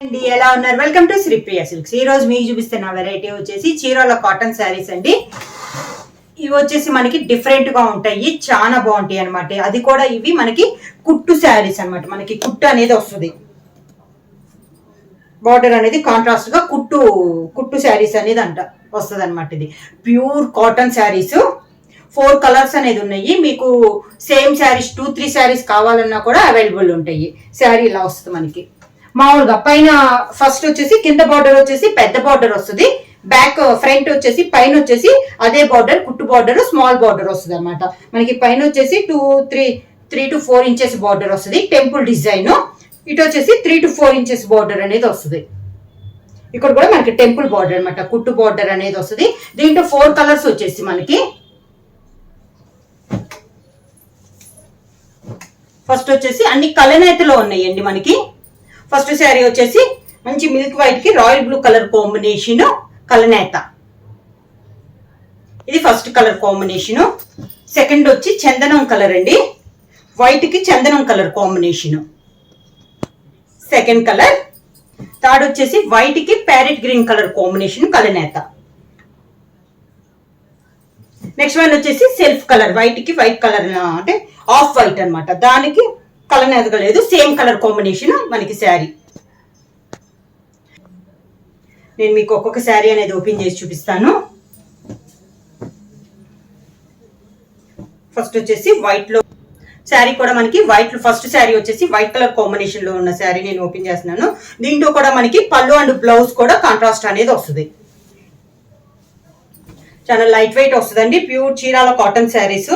అండి ఎలా ఉన్నారు? Welcome to Sripriya silks. ఈ రోజు మీకు చూపిస్తున్న వెరైటీ వచ్చేసి చీరాల కాటన్ శారీస్ అండి. ఇవి వచ్చేసి మనకి డిఫరెంట్ గా ఉంటాయి, చాలా బాగుంటాయి అనమాట. అది కూడా ఇవి మనకి కుట్టు శారీస్ అనమాట. మనకి కుట్టు అనేది వస్తుంది, బార్డర్ అనేది కాంట్రాస్ట్ గా కుట్టు శారీస్ అనేది వస్తుంది అనమాట. ఇది ప్యూర్ కాటన్ శారీస్. 4 కలర్స్ అనేది ఉన్నాయి. మీకు సేమ్ శారీస్ 2-3 శారీస్ కావాలన్నా కూడా అవైలబుల్ ఉంటాయి. శారీ ఇలా వస్తుంది మనకి. మామూలుగా పైన ఫస్ట్ వచ్చేసి కింద బార్డర్ వచ్చేసి పెద్ద బార్డర్ వస్తుంది, బ్యాక్ ఫ్రంట్ వచ్చేసి పైన వచ్చేసి అదే బార్డర్ కుట్టు బార్డర్ స్మాల్ బార్డర్ వస్తుంది అనమాట. మనకి పైన వచ్చేసి 3 to 4 ఇంచెస్ బార్డర్ వస్తుంది, టెంపుల్ డిజైన్. ఇటు వచ్చేసి 3 to 4 ఇంచెస్ బార్డర్ అనేది వస్తుంది. ఇక్కడ కూడా మనకి టెంపుల్ బార్డర్ అనమాట, కుట్టు బార్డర్ అనేది వస్తుంది. దీంట్లో 4 కలర్స్ వచ్చేసి మనకి. ఫస్ట్ వచ్చేసి అన్ని కలనేతలో ఉన్నాయండి మనకి. ఫస్ట్ శారీ వచ్చేసి మంచి మిల్క్ వైట్ కి రాయల్ బ్లూ కలర్ కాంబినేషన్ కలనేత. ఇది ఫస్ట్ కలర్ కాంబినేషన్. సెకండ్ వచ్చి చందనం కలర్ అండి, వైట్ కి చందనం colour combination second colour. Third వచ్చేసి వైట్ కి ప్యారెట్ గ్రీన్ కలర్ కాంబినేషన్ కలనేత. నెక్స్ట్ వన్ వచ్చేసి సెల్ఫ్ కలర్, వైట్ కి వైట్ కలర్ అంటే ఆఫ్ వైట్ అనమాట, దానికి కలర్ ఎదగలేదు, సేమ్ కలర్ కాంబినేషన్ మనకి శారీ. నేను మీకు ఒక్కొక్క శారీ అనేది ఓపెన్ చేసి చూపిస్తాను. ఫస్ట్ వచ్చేసి వైట్ లో శారీ కూడా మనకి వైట్. ఫస్ట్ శారీ వచ్చేసి వైట్ కలర్ కాంబినేషన్ లో ఉన్న శారీ నేను ఓపెన్ చేస్తున్నాను. దీంట్లో కూడా మనకి పళ్ళు అండ్ బ్లౌజ్ కూడా కాంట్రాస్ట్ అనేది వస్తుంది. చాలా లైట్ వెయిట్ వస్తుందండి, pure Chirala cotton saris.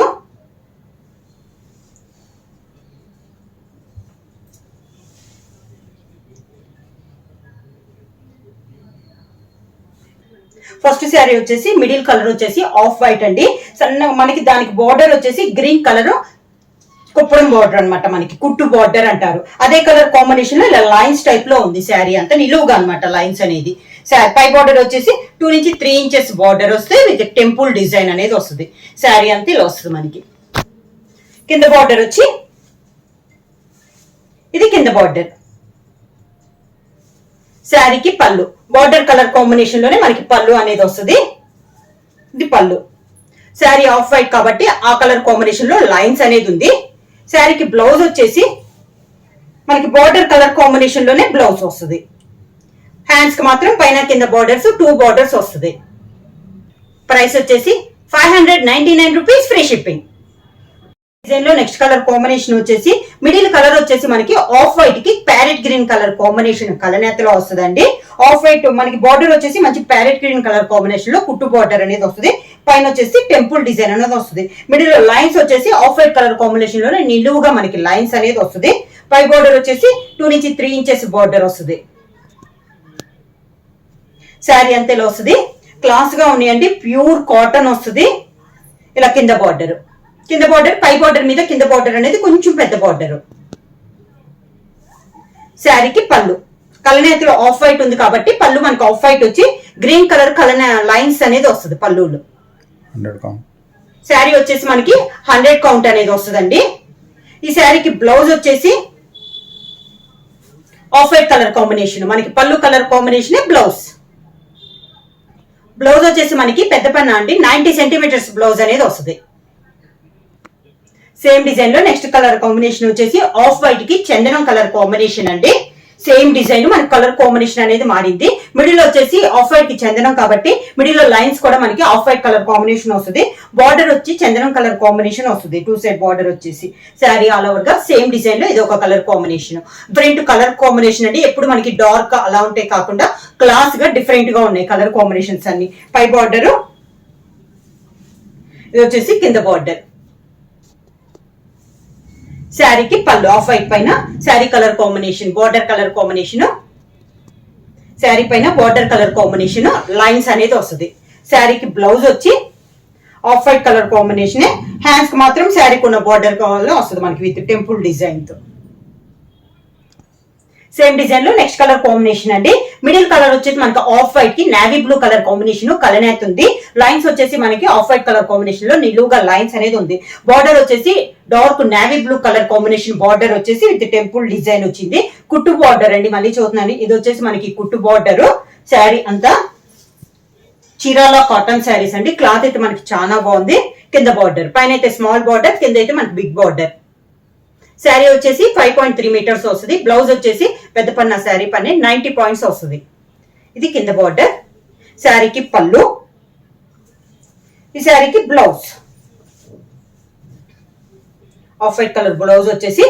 First sari వచ్చేసి మిడిల్ కలర్ వచ్చేసి ఆఫ్ వైట్ అండి. సన్న మనకి దానికి బార్డర్ వచ్చేసి గ్రీన్ కలర్ కుప్పడం బార్డర్ అనమాట, మనకి కుట్టు బార్డర్ అంటారు. అదే కలర్ కాంబినేషన్ లో ఇలా లైన్స్ టైప్ లో ఉంది శారీ అంతా, నిలువుగా అనమాట లైన్స్ అనేది. పై బార్డర్ వచ్చేసి 2 నుంచి 3 ఇంచెస్ బార్డర్ వస్తే విత్ టెంపుల్ డిజైన్ అనేది వస్తుంది. శారీ అంతా ఇలా వస్తుంది మనకి. కింద బార్డర్ వచ్చి ఇది కింద బార్డర్. శారీకి పళ్ళు బార్డర్ కలర్ కాంబినేషన్ లోనే మనకి పళ్ళు అనేది వస్తుంది. ఇది పళ్ళు. శారీ ఆఫ్ వైట్ కాబట్టి ఆ కలర్ కాంబినేషన్ లో లైన్స్ అనేది ఉంది. శారీకి బ్లౌజ్ వచ్చేసి మనకి బార్డర్ కలర్ కాంబినేషన్ లోనే బ్లౌజ్ వస్తుంది. హ్యాండ్స్ కి మాత్రం పైన కింద బార్డర్స్ 2 బార్డర్స్ వస్తుంది. ప్రైస్ వచ్చేసి 599 రూపీస్, ఫ్రీ షిప్పింగ్. డిజైన్ లో నెక్స్ట్ కలర్ కాంబినేషన్ వచ్చేసి మిడిల్ కలర్ వచ్చేసి మనకి ఆఫ్ వైట్ కి ప్యారెట్ గ్రీన్ కలర్ కాంబినేషన్ కలనేతలో వస్తుందండి. ఆఫ్ వైట్ మనకి బార్డర్ వచ్చేసి మంచి ప్యారెట్ గ్రీన్ కలర్ కాంబినేషన్ లో కుట్టు బార్డర్ అనేది వస్తుంది. పైన వచ్చేసి టెంపుల్ డిజైన్ అనేది వస్తుంది. మిడిల్ లైన్స్ వచ్చేసి ఆఫ్ వైట్ కలర్ కాంబినేషన్ లోనే నిలువుగా మనకి లైన్స్ అనేది వస్తుంది. పై బార్డర్ వచ్చేసి 2 నుంచి 3 ఇంచెస్ బార్డర్ వస్తుంది. శారీ అంతేలో వస్తుంది. క్లాస్ గా ఉన్నాయండి, ప్యూర్ కాటన్ వస్తుంది. ఇలా కింద బార్డర్ పై బార్డర్ మీద కింద బార్డర్ అనేది కొంచెం పెద్ద బార్డర్. శారీకి పళ్ళు కలనేతలో ఆఫ్ వైట్ ఉంది కాబట్టి పళ్ళు మనకి ఆఫ్ వైట్ వచ్చి గ్రీన్ కలర్ లైన్స్ అనేది వస్తుంది పళ్ళులో. శారీ వచ్చేసి మనకి 100 కౌంట్ అనేది వస్తుందండి. ఈ శారీకి బ్లౌజ్ వచ్చేసి ఆఫ్ వైట్ కలర్ కాంబినేషన్, మనకి పళ్ళు కలర్ కాంబినేషన్ బ్లౌజ్. బ్లౌజ్ వచ్చేసి మనకి పెద్ద పన్న అండి 90 సెంటీమీటర్స్ బ్లౌజ్ అనేది వస్తుంది. సేమ్ డిజైన్ లో నెక్స్ట్ కలర్ కాంబినేషన్ వచ్చేసి ఆఫ్ వైట్ కి చందనం కలర్ కాంబినేషన్ అండి. సేమ్ డిజైన్ మనకి కలర్ కాంబినేషన్ అనేది మారింది. మిడిల్ వచ్చేసి ఆఫ్ వైట్ కి చందనం కాబట్టి మిడిల్ లో లైన్స్ కూడా మనకి ఆఫ్ వైట్ కలర్ కాంబినేషన్ వస్తుంది. బార్డర్ వచ్చి చందనం కలర్ కాంబినేషన్ వస్తుంది. 2 సైడ్ బార్డర్ వచ్చేసి శారీ ఆల్ ఓవర్ గా సేమ్ డిజైన్ లో ఇది ఒక colour combination. Different colour combination అండి. ఎప్పుడు మనకి డార్క్ అలా ఉంటే కాకుండా క్లాస్ గా డిఫరెంట్ గా ఉన్నాయి కలర్ కాంబినేషన్స్ అన్ని. పై బార్డర్ ఇది వచ్చేసి కింద బార్డర్. శారీకి పళ్ళు ఆఫ్ వైట్ పైన sari colour combination border colour combination. Sari పైన బార్డర్ కలర్ కాంబినేషన్ లైన్స్ అనేది వస్తుంది. శారీకి బ్లౌజ్ వచ్చి off white colour combination. Hands కి మాత్రం శారీకి ఉన్న బార్డర్ వస్తుంది మనకి విత్ టెంపుల్ డిజైన్ తో. సేమ్ డిజైన్ లో నెక్స్ట్ కలర్ కాంబినేషన్ అండి. మిడిల్ కలర్ వచ్చేసి మనకి ఆఫ్ వైట్ కి నేవీ బ్లూ కలర్ కాంబినేషన్ కలనేత్ ఉంది. లైన్స్ వచ్చేసి మనకి ఆఫ్ వైట్ కలర్ కాంబినేషన్ లో నిలువుగా లైన్స్ అనేది ఉంది. బార్డర్ వచ్చేసి dark navy blue colour combination border వచ్చేసి విత్ టెంపుల్ డిజైన్ వచ్చింది. కుట్టు బార్డర్ అండి, మళ్ళీ చూస్తున్నాను. ఇది వచ్చేసి మనకి కుట్టు బార్డర్. శారీ అంతా చీరాల కాటన్ శారీస్ అండి. క్లాత్ అయితే మనకి చాలా బాగుంది. కింద బార్డర్, పైన అయితే స్మాల్ బార్డర్, కింద అయితే మనకి బిగ్ బార్డర్. శారీ వచ్చేసి 5.3 మీటర్స్ వస్తుంది. బ్లౌజ్ వచ్చేసి పెద్ద పన్న శారీ పని 90 పాయింట్స్ వస్తుంది. ఇది కింద బార్డర్. శారీకి పళ్ళు, ఈ శారీకి blouse off white colour blouse వచ్చేసి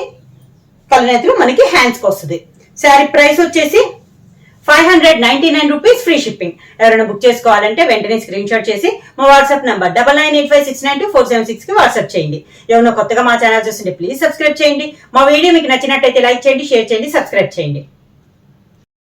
కలనేతలు మనకి హ్యాండ్స్ కి వస్తుంది. శారీ ప్రైస్ వచ్చేసి 599 రూపీస్, ఫ్రీ షిప్పింగ్. ఎవరైనా బుక్ చేసుకోవాలంటే వెంటనే స్క్రీన్ షాట్ చేసి మా వాట్సాప్ నంబర్ 9985692476 కి వాట్సాప్ చేయండి. ఎవరైనా కొత్తగా మా ఛానల్ చూస్తుంటే ప్లీజ్ సబ్స్క్రైబ్ చేయండి. మా వీడియో మీకు నచ్చినట్టయితే లైక్ చేయండి, షేర్ చేయండి, సబ్స్క్రైబ్ చేయండి.